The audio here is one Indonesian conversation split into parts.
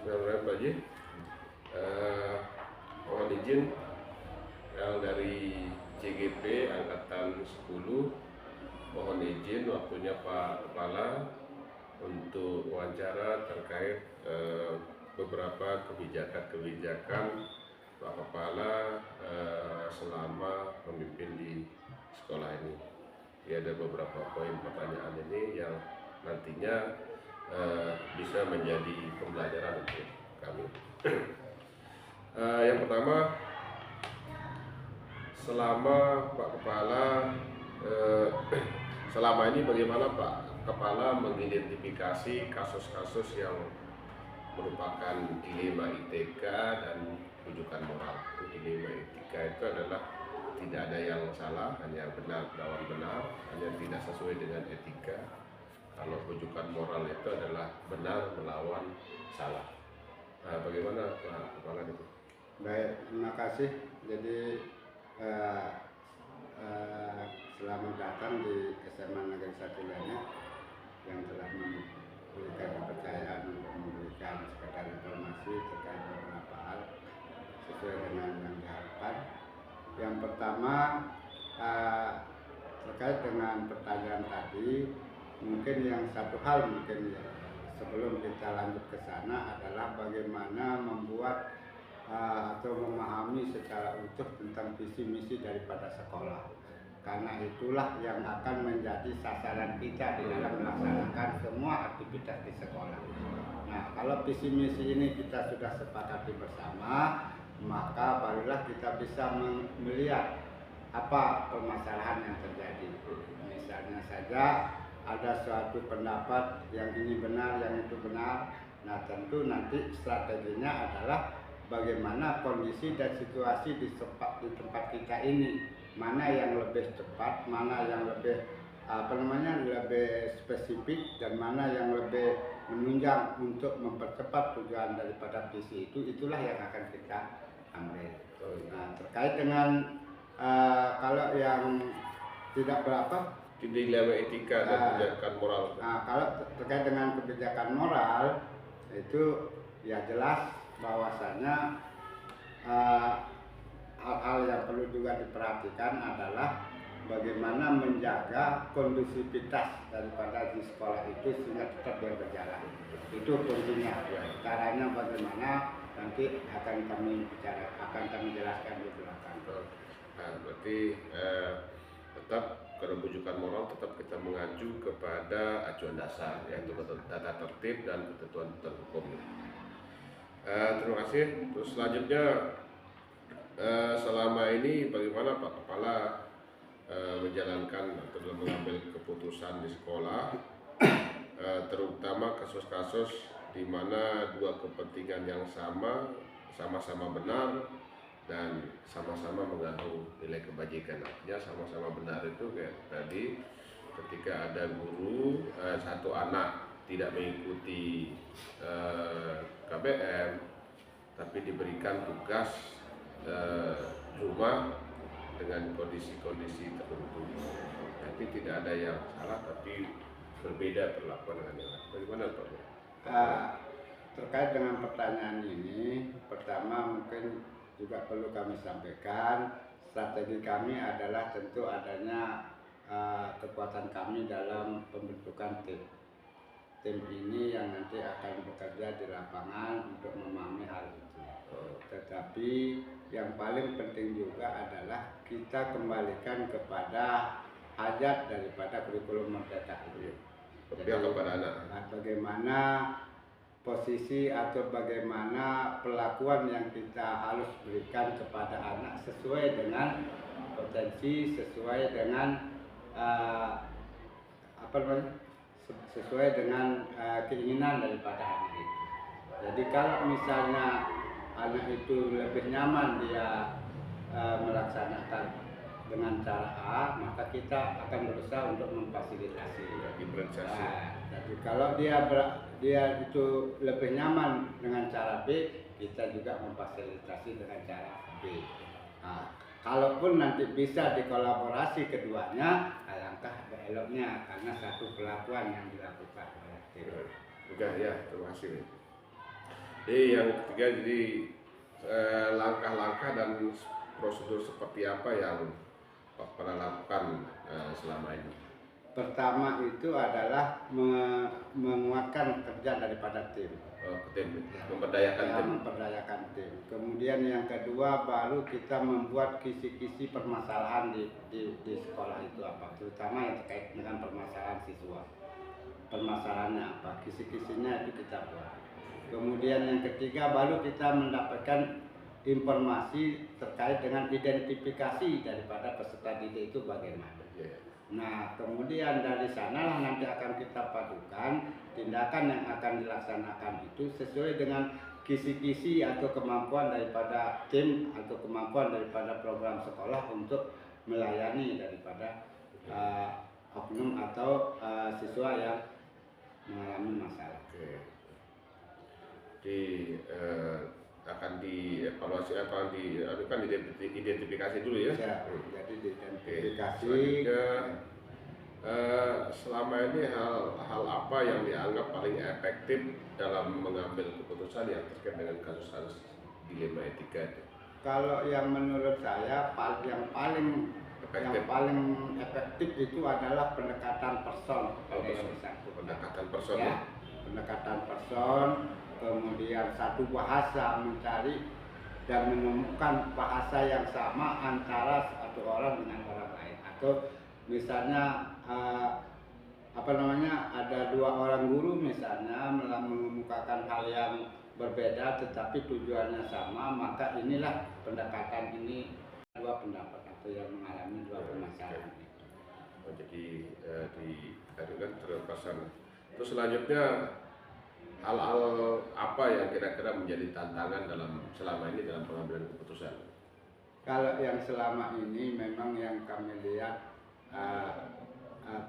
Bismillahirrahmanirrahim Pak Haji. Mohon izin yang dari CGP Angkatan 10, mohon izin waktunya Pak Kepala untuk wawancara terkait beberapa kebijakan Pak Kepala selama memimpin di sekolah ini. Ya, ada beberapa poin pertanyaan ini yang nantinya bisa menjadi pembelajaran untuk kami. Yang pertama, selama Pak Kepala selama ini bagaimana Pak Kepala mengidentifikasi kasus-kasus yang merupakan dilema ITK dan rujukan moral. Dilema ITK itu adalah tidak ada yang salah, hanya benar lawan benar, hanya tidak sesuai dengan etika. Kalau rujukan moral itu adalah benar melawan salah. Nah, bagaimana Pak Kepala itu? Baik, terima kasih. Jadi selamat datang di SMA Negeri 1 Lenyap yang telah memberikan kepercayaan untuk memberikan sekedar informasi terkait beberapa hal sesuai dengan yang diharapkan. Yang pertama terkait dengan pertanyaan tadi, mungkin yang satu hal mungkin ya, sebelum kita lanjut ke sana adalah bagaimana membuat atau memahami secara utuh tentang visi misi daripada sekolah, karena itulah yang akan menjadi sasaran kita di dalam melaksanakan semua aktivitas di sekolah. Nah, kalau visi misi ini kita sudah sepakati bersama, maka barulah kita bisa melihat apa permasalahan yang terjadi. Misalnya saja ada suatu pendapat yang ini benar, yang itu benar. Nah, tentu nanti strateginya adalah bagaimana kondisi dan situasi di tempat kita ini, mana yang lebih cepat, mana yang lebih lebih spesifik, dan mana yang lebih menunjang untuk mempercepat tujuan daripada visi itu. Itulah yang akan kita ambil. Nah, terkait dengan kalau yang tidak berapa dilema etika dan kebijakan moral. Nah, kalau terkait dengan kebijakan moral itu ya jelas bahwasanya hal-hal yang perlu juga diperhatikan adalah bagaimana menjaga kondusivitas daripada di sekolah itu sehingga tetap berjalan. Itu kuncinya. Caranya bagaimana nanti akan kami jelaskan di belakang. Nah, berarti tetap kerujukan moral tetap kita mengacu kepada acuan dasar, yaitu tata tertib dan ketentuan hukum. Terima kasih. Terus selanjutnya, selama ini bagaimana Pak Kepala menjalankan atau mengambil keputusan di sekolah, terutama kasus-kasus di mana dua kepentingan yang sama-sama benar dan sama-sama mengandung nilai kebajikan. Artinya sama-sama benar itu kayak tadi, ketika ada guru satu anak tidak mengikuti KBM tapi diberikan tugas rumah dengan kondisi-kondisi tertentu, tapi tidak ada yang salah tapi berbeda perlakuan dengan yang lain. Bagaimana Pak? Terkait dengan pertanyaan ini, pertama mungkin juga perlu kami sampaikan, strategi kami adalah tentu adanya kekuatan kami dalam pembentukan tim. Tim ini yang nanti akan bekerja di lapangan untuk memahami hal itu. Tetapi yang paling penting juga adalah kita kembalikan kepada hajat daripada kurikulum merdeka itu. Jadi, kepada anak. Bagaimana posisi atau bagaimana perlakuan yang kita harus berikan kepada anak sesuai dengan potensi, sesuai dengan sesuai dengan keinginan daripada anak itu. Jadi kalau misalnya anak itu lebih nyaman dia melaksanakan dengan cara A, maka kita akan berusaha untuk memfasilitasi. Jadi kalau dia itu lebih nyaman dengan cara B, kita juga memfasilitasi dengan cara B. Nah, kalaupun nanti bisa dikolaborasi keduanya, alangkah eloknya, karena satu perlakuan yang dilakukan oleh tim. Ya, terima kasih. Jadi yang ketiga, jadi langkah-langkah dan prosedur seperti apa yang Pak pernah lakukan selama ini? Pertama itu adalah menguatkan kerja daripada tim. Tim, memberdayakan Ya, tim. memperdayakan tim. Kemudian yang kedua baru kita membuat kisi-kisi permasalahan di sekolah itu apa, terutama yang terkait dengan permasalahan siswa. Permasalahannya apa, kisi-kisinya itu kita buat. Kemudian yang ketiga baru kita mendapatkan informasi terkait dengan identifikasi daripada peserta didik itu bagaimana. Nah, kemudian dari sanalah nanti akan kita padukan tindakan yang akan dilaksanakan itu sesuai dengan kisi-kisi atau kemampuan daripada tim atau kemampuan daripada program sekolah untuk melayani daripada oknum atau siswa yang mengalami masalah. Jadi akan dievaluasi, akan identifikasi dulu ya. Jadi identifikasi. Selanjutnya, selama ini hal apa yang dianggap paling efektif dalam mengambil keputusan yang terkait dengan kasus-kasus dilema etika itu? Kalau yang menurut saya yang paling efektif itu adalah pendekatan person kepada yang bersangkutan. Pendekatan person ya. Pendekatan person, kemudian satu bahasa, mencari dan menemukan bahasa yang sama antara satu orang dengan orang lain. Atau misalnya ada dua orang guru misalnya mengemukakan hal yang berbeda tetapi tujuannya sama, maka inilah pendekatan ini, dua pendapat atau yang mengalami dua permasalahan itu. Jadi diadukan terkesan. Terus selanjutnya hal-hal apa yang kira-kira menjadi tantangan selama ini dalam pengambilan keputusan? Kalau yang selama ini memang yang kami lihat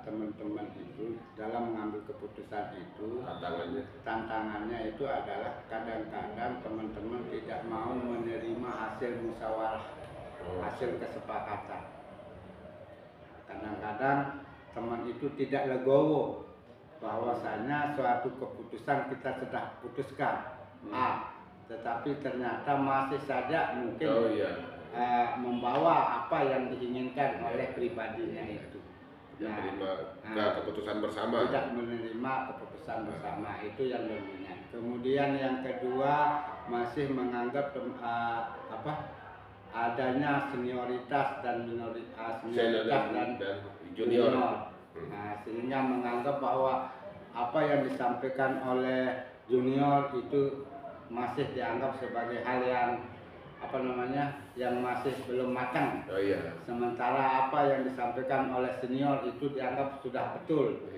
teman-teman itu dalam mengambil keputusan itu tantangannya itu adalah kadang-kadang teman-teman tidak mau menerima hasil musyawarah, hasil kesepakatan. Kadang-kadang teman itu tidak legowo bahwasanya suatu keputusan kita sudah putuskan tetapi ternyata masih saja mungkin membawa apa yang diinginkan oleh pribadinya itu. Keputusan bersama. Tidak menerima keputusan bersama, itu yang dominan. Kemudian yang kedua masih menganggap adanya senioritas dan junior. Nah, sehingga menganggap bahwa apa yang disampaikan oleh junior itu masih dianggap sebagai hal yang yang masih belum matang. Sementara apa yang disampaikan oleh senior itu dianggap sudah betul.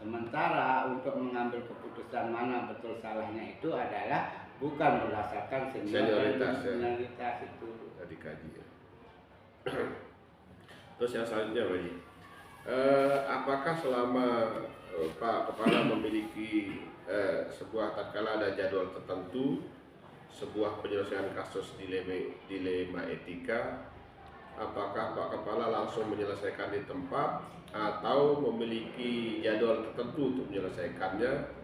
Sementara untuk mengambil keputusan mana betul salahnya itu adalah bukan berdasarkan senioritas itu dikaji. Terus yang selanjutnya Pak Haji, apakah selama Pak Kepala memiliki sebuah tatkala ada jadwal tertentu sebuah penyelesaian kasus dilema etika, apakah Pak Kepala langsung menyelesaikan di tempat atau memiliki jadwal tertentu untuk menyelesaikannya?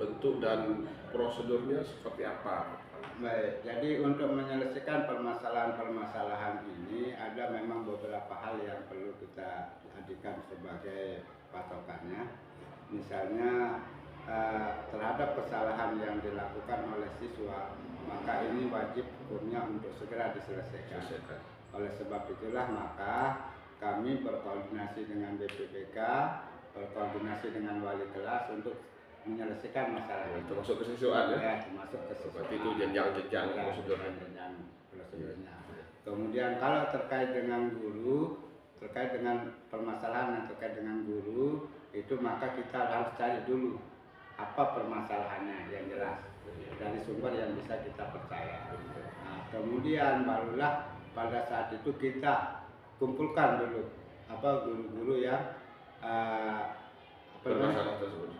Bentuk dan prosedurnya seperti apa? Baik, jadi untuk menyelesaikan permasalahan-permasalahan ini ada memang beberapa hal yang perlu kita jadikan sebagai patokannya. Misalnya terhadap kesalahan yang dilakukan oleh siswa, maka ini wajib hukumnya untuk segera diselesaikan. Oleh sebab itulah maka kami berkoordinasi dengan BPPK, berkoordinasi dengan wali kelas untuk menyelesaikan masalah itu. Termasuk kesiswaan ya? Termasuk kesiswaan. Berarti itu jenjang-jenjang prosedurnya. Kemudian kalau terkait dengan guru, terkait dengan permasalahan yang terkait dengan guru, itu maka kita harus cari dulu apa permasalahannya yang jelas dari sumber yang bisa kita percaya. Nah, kemudian barulah pada saat itu kita kumpulkan dulu guru-guru yang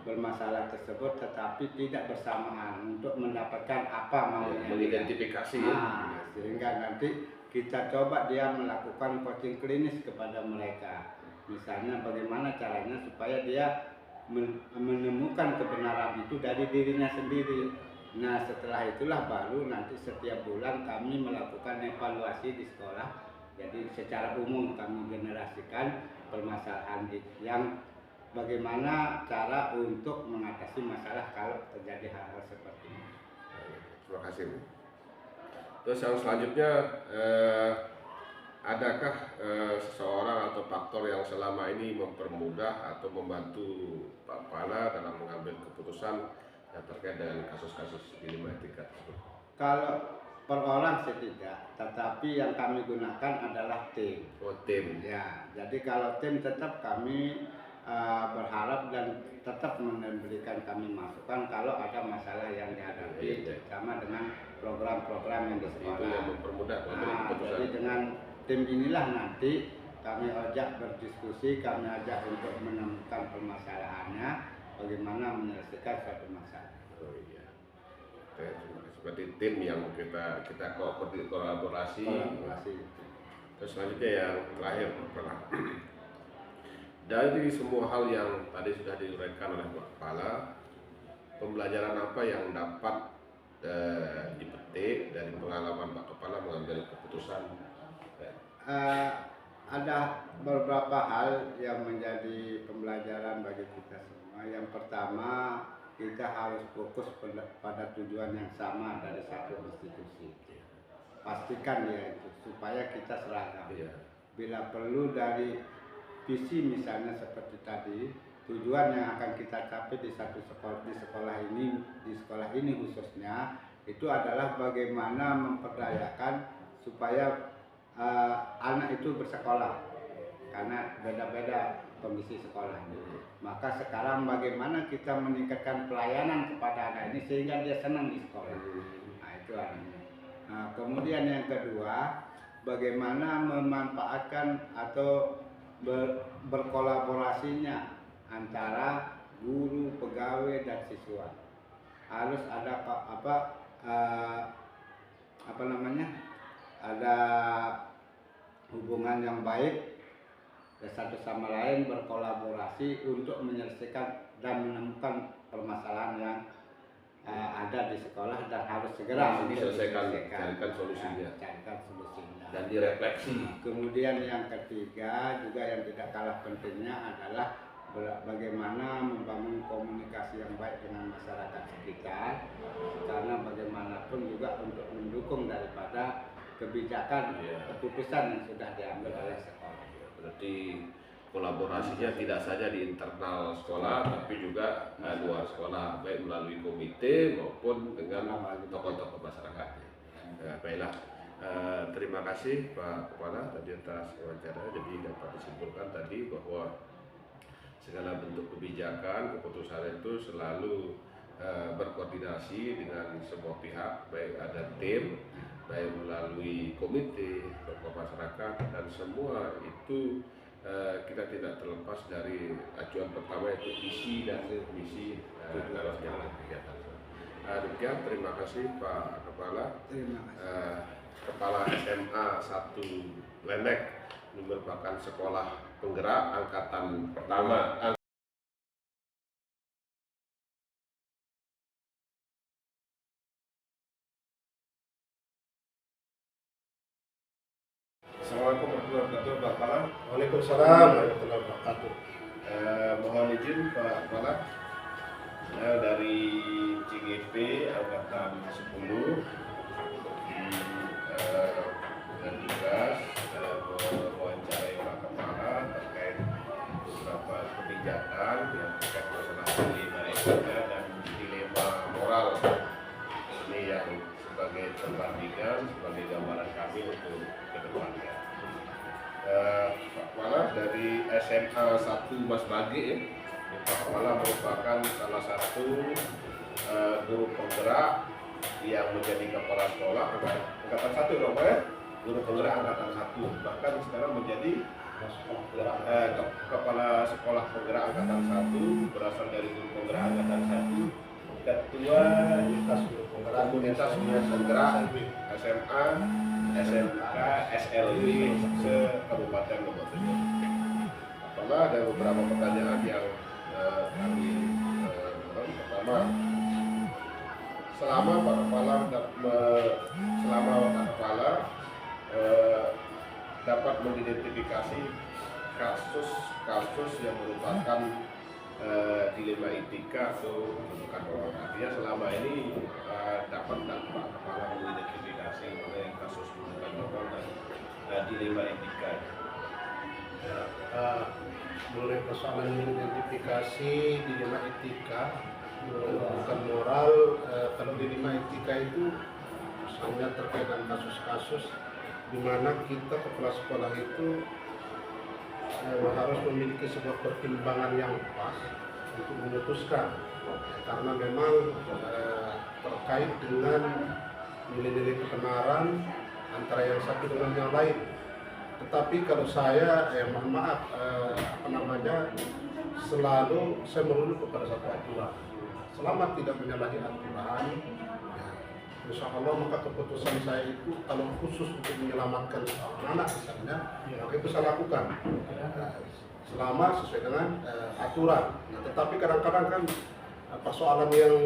bermasalah tersebut tetapi tidak bersamaan untuk mendapatkan apa maunya, mengidentifikasi sehingga nanti kita coba dia melakukan coaching klinis kepada mereka. Misalnya bagaimana caranya supaya dia menemukan kebenaran itu dari dirinya sendiri, Nah, setelah itulah baru nanti setiap bulan kami melakukan evaluasi di sekolah. Jadi secara umum kami generasikan permasalahan yang bagaimana cara untuk mengatasi masalah kalau terjadi hal-hal seperti ini. Terima kasih, Bu. Terus yang selanjutnya, adakah seseorang atau faktor yang selama ini mempermudah atau membantu Pak Kepala dalam mengambil keputusan yang terkait dengan kasus-kasus dilema etika tersebut? Kalau per orang sih tidak, tetapi yang kami gunakan adalah tim. Oh, tim. Ya, jadi kalau tim tetap kami berharap dan tetap memberikan kami masukan kalau ada masalah yang dihadapi, terutama dengan program-program yang di sekolah. Itu yang mempermudah mengambil keputusan. Jadi dengan tim inilah nanti kami ajak berdiskusi, kami ajak untuk menemukan permasalahannya, bagaimana menyelesaikan suatu masalah. Oh iya. Oke, seperti tim yang kita kolaborasi. Terus selanjutnya yang terakhir, Pak. Dari semua hal yang tadi sudah diuraikan oleh Pak Kepala, pembelajaran apa yang dapat dipetik dari pengalaman Pak Kepala mengambil keputusan? Ada beberapa hal yang menjadi pembelajaran bagi kita semua. Yang pertama, kita harus fokus pada tujuan yang sama dari satu institusi. Pastikan ya itu supaya kita seragam. Bila perlu dari visi misalnya seperti tadi, tujuan yang akan kita capai di sekolah ini khususnya itu adalah bagaimana memperdayakan supaya anak itu bersekolah, karena beda-beda kondisi sekolahnya. Maka sekarang bagaimana kita meningkatkan pelayanan kepada anak ini sehingga dia senang di sekolah. Nah, itu artinya. Nah, kemudian yang kedua, bagaimana memanfaatkan atau berkolaborasinya antara guru, pegawai dan siswa. Harus ada ada hubungan yang baik dan satu sama lain berkolaborasi untuk menyelesaikan dan menemukan permasalahan yang ada di sekolah dan harus segera diselesaikan, carikan solusinya. Dan direfleksi. Kemudian yang ketiga juga yang tidak kalah pentingnya adalah bagaimana membangun komunikasi yang baik dengan masyarakat sekitar, karena bagaimanapun juga untuk mendukung daripada kebijakan keputusan yang sudah diambil oleh sekolah. Berarti kolaborasinya tidak saja di internal sekolah tapi juga luar sekolah, baik melalui komite maupun dengan tokoh-tokoh masyarakat. Baiklah, terima kasih Pak Kepala tadi atas wawancara. Jadi dapat disimpulkan tadi bahwa segala bentuk kebijakan keputusan itu selalu berkoordinasi dengan semua pihak, baik ada tim, baik melalui komite, tokoh masyarakat, dan semua itu kita tidak terlepas dari acuan pertama yaitu visi dan misi dalam jalan kegiatan. Demikian, terima kasih Pak Kepala. Terima kasih. Kepala SMA 1 Lenek merupakan sekolah penggerak angkatan pertama. Assalamualaikum warahmatullahi wabarakatuh, Pak Kepala. Waalaikumsalam warahmatullahi wabarakatuh. Mohon izin Pak Kepala, dari CGP angkatan 10 dan tugas mewawancarai Pak Kepala terkait beberapa kebijakan yang terkait masalah dilema etika dan dilema moral. Ini yang sebagai perbandingan, sebagai gambaran kami untuk ke depannya. Pak Kepala dari SMA 1 Mas Bagi, Pak Kepala merupakan salah satu guru penggerak yang menjadi kepala sekolah angkatan 1 dong Pak ya? Guru penggerak angkatan 1, bahkan sekarang menjadi kepala sekolah penggerak angkatan 1, berasal dari guru penggerak angkatan 1, ketua komunitas guru penggerak SMA, SMK, SLB se-Kabupaten Lombok Timur. Pertama ada beberapa pertanyaan yang kami pertama, selama Pak Kepala dapat mengidentifikasi kasus-kasus yang merupakan dilema etika atau rujukan moral. Artinya selama ini dapat Pak Kepala mengidentifikasi mengenai kasus rujukan moral dan dilema etika. Ya, mengenai persoalan identifikasi dilema etika bukan moral, kalau dilema etika itu misalnya terkait dengan kasus-kasus di mana kita kepala sekolah itu harus memiliki sebuah pertimbangan yang pas untuk memutuskan, karena memang terkait dengan nilai-nilai kebenaran antara yang satu dengan yang lain. Tetapi kalau saya, mohon maaf, selalu saya merujuk kepada satu aturan. Selama tidak menyalahi aturan, ya, insya Allah maka keputusan saya itu kalau khusus untuk menyelamatkan seorang anak misalnya, maka itu saya lakukan. Selama sesuai dengan aturan. Nah, tetapi kadang-kadang kan persoalan yang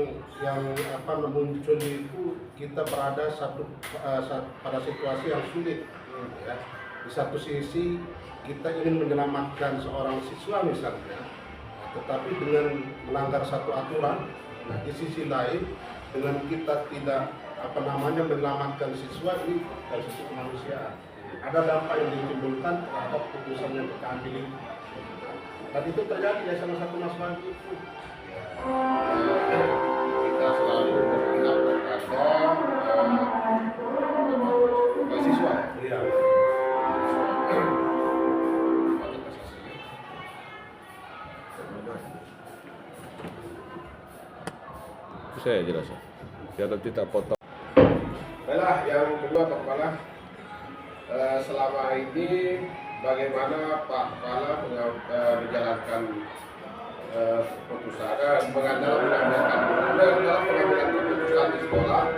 muncul itu kita berada pada situasi yang sulit. Ya. Di satu sisi kita ingin menyelamatkan seorang siswa misalnya, tetapi dengan melanggar satu aturan. Nah, di sisi lain dengan kita tidak menyelamatkan siswa ini dari sisi kemanusiaan. Ada dampak yang ditimbulkan terhadap keputusan yang kita ambil ini. Dan itu terjadi ya salah satu masalah itu. Kita selalu berpihak kepada mahasiswa. Iya. Saya jelas ya. Biar nanti tak potong. Baiklah, yang kedua Pak Kepala, selama ini bagaimana Pak Kepala menjalankan mengambilkan keputusan di sekolah,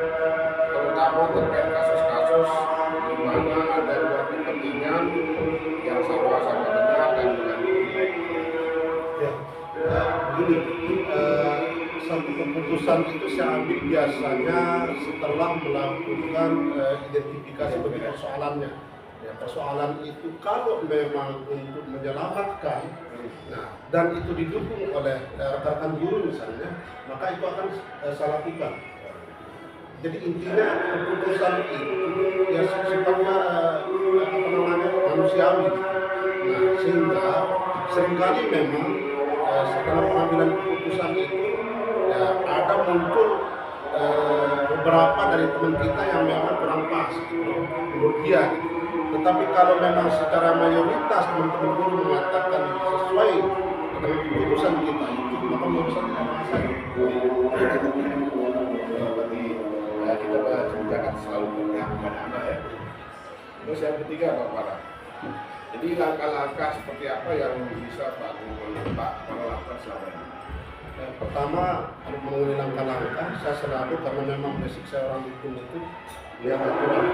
terutama terkait kasus-kasus di mana ada dua kepentingan yang sama-sama benar dan mengandung. Ya, begini, satu keputusan itu saya ambil biasanya setelah melakukan identifikasi bagi persoalannya. Ya, persoalan itu kalau memang untuk menyelamatkan, nah, dan itu didukung oleh rekan-rekan guru misalnya, maka itu akan saya lakukan. Jadi intinya keputusan itu ya sifatnya manusiawi. Nah, sehingga seringkali memang setelah pengambilan keputusan itu ya, ada muncul beberapa dari teman kita yang memang kurang pas menurut dia gitu. Tetapi kalau memang secara mayoritas teman-teman guru mengatakan sesuai dengan keputusan kita itu, maka menurut saya tidak masalah. Berarti kita jangan selalu berpihak kepada anak ya. Terus yang ketiga Pak Kepala, jadi langkah-langkah seperti apa yang bisa Pak Kepala lakukan selama ini? Pertama, kalau mengenai langkah-langkah, saya selalu karena memang basic saya orang hukum itu lihat aturan,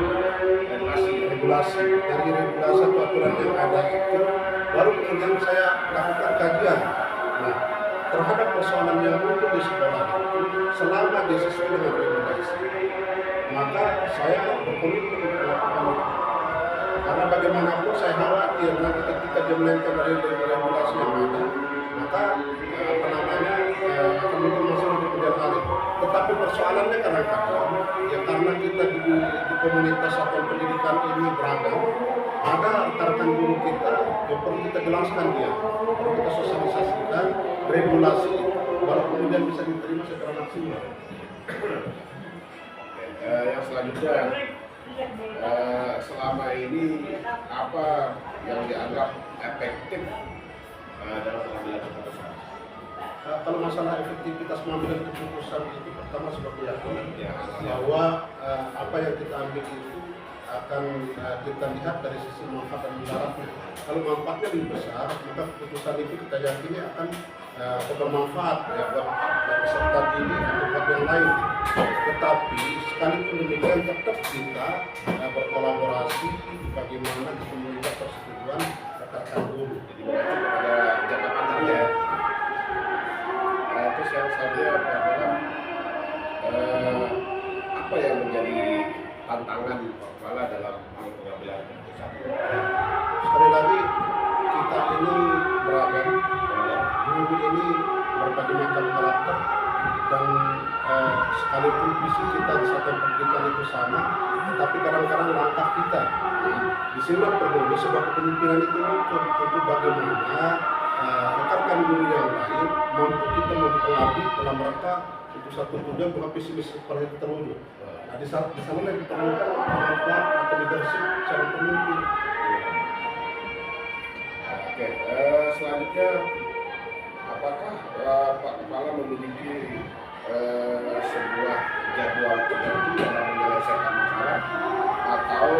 regulasi dari regulasi atau aturan yang ada itu, baru kemudian saya lakukan kajian. Nah, terhadap persoalan yang muncul di sekolah itu, selama dia sesuai dengan regulasi, maka saya berkomitmen untuk melakukan itu. Karena bagaimanapun saya khawatir nanti ketika dia melakukan regulasi yang ada, maka akan muncul masalah di kemudian hari. Tetapi persoalannya kadang-kadang ya karena kita di komunitas satuan pendidikan ini beragam, ada rekan-rekan guru kita yang perlu kita jelaskan dia, perlu kita sosialisasikan regulasi itu, baru kemudian bisa diterima secara maksimal. Yang selanjutnya, selama ini apa yang dianggap efektif dalam pengambilan keputusan? Kalau masalah efektivitas mengambil keputusan itu pertama sebagai keyakinan bahwa apa yang kita ambil itu akan kita lihat dari sisi manfaat dan mudaratnya. Kalau manfaatnya lebih besar, maka keputusan itu kita yakini akan bermanfaat ya, buat peserta didik atau buat yang lain. Tetapi sekalipun demikian tetap kita berkolaborasi bagaimana kita mengikat persetujuan rekan-rekan guru. Jadi mengacu kepada jangka panjangnya. Terus yang selanjutnya adalah apa yang menjadi tantangan Pak Kepala dalam pengambilan keputusan? Sekali lagi kita ini beragam, guru ini berbagai macam karakter, dan sekalipun visi kita di satuan pendidikan itu sama, tapi kadang-kadang langkah kita di sini perlu sebuah kepemimpinan itu muncul untuk bagaimana rekan-rekan guru yang lain mampu kita mempengaruhi dalam rangka untuk satu tujuan bahwa visi misi sekolah itu terwujud. Nah, di sana kita perlukan kemampuan atau leadership secara pemimpin. Oke, selanjutnya apakah Pak Kepala memiliki sebuah jadwal tertentu dalam menyelesaikan masalah atau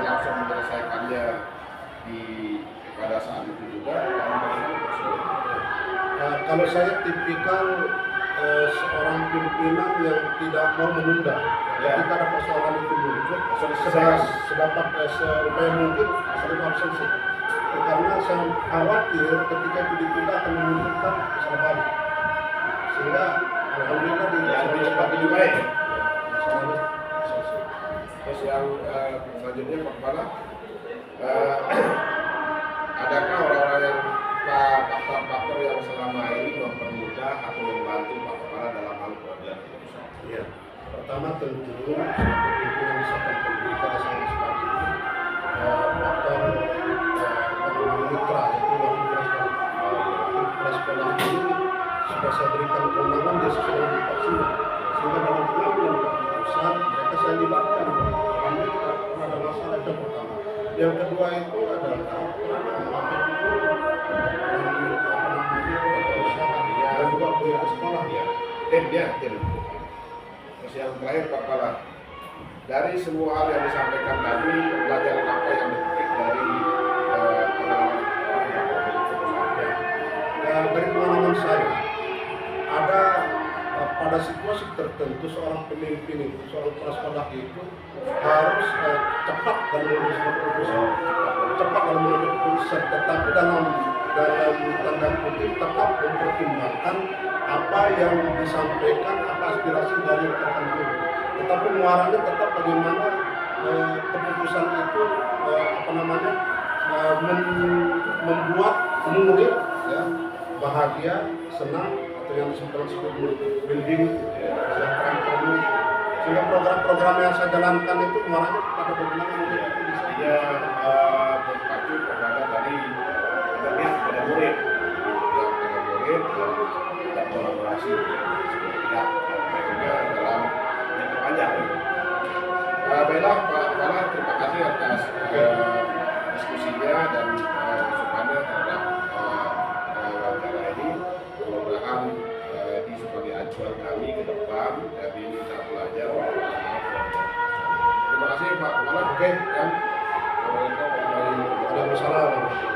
langsung menyelesaikannya pada saat itu juga? Kalau saya tipikal seorang pimpinan yang tidak mau menunda ketika ada persoalan itu muncul, sedapat seupaya mungkin sering harus selesai. Karena saya khawatir ketika itu ditunda akan menimbulkan kesalahan. Sehingga alhamdulillah lebih cepat lebih baik. Masalahnya selesai. Terus yang selanjutnya Pak Kepala, adakah orang-orang yang faktor-faktor yang selama ini mempermudah atau membantu Pak Kepala dalam hal pengambilan keputusan? Ya, pertama tentu pimpinan di satuan pendidikan sama sekali faktor mitra itu kepala sekolah ini sudah saya berikan kewenangan dia sesuai dengan vaksin, sehingga dalam pengambilan keputusan mereka saya libatkan. Kami tidak pernah ada masalah. Itu pertama. Yang kedua itu adalah dan juga punya sekolah ya. Tim. Terus yang terakhir Pak Kepala, dari semua hal yang disampaikan tadi, pelajaran apa yang dipetik dari pengalaman dari pengalaman saya, ada pada situasi tertentu seorang pemimpin itu, seorang kepala sekolah itu harus cepat dalam mengambil keputusan, tetapi dalam tanda kutip tetap mempertimbangkan apa yang disampaikan, apa aspirasi dari rekan guru, tetapi muaranya tetap bagaimana keputusan itu membuat murid ya, bahagia, senang, atau yang disebut building kesejahteraan penuh. Sehingga program-program yang saya jalankan itu muaranya pada bagaimana murid itu bisa berpacu kepada tadi kita lihat pada murid kita kolaborasi tidak juga dalam jangka panjang. Baiklah Pak Kepala, terima kasih atas diskusinya dan masukannya terhadap wawancara ini. Mudah-mudahan ini sebagai acuan kami ke depan dari ini kita belajar. Terima kasih Pak Kepala. Oke. Dan Assalamualaikum warahmatullahi wabarakatuh. Waalaikumsalam.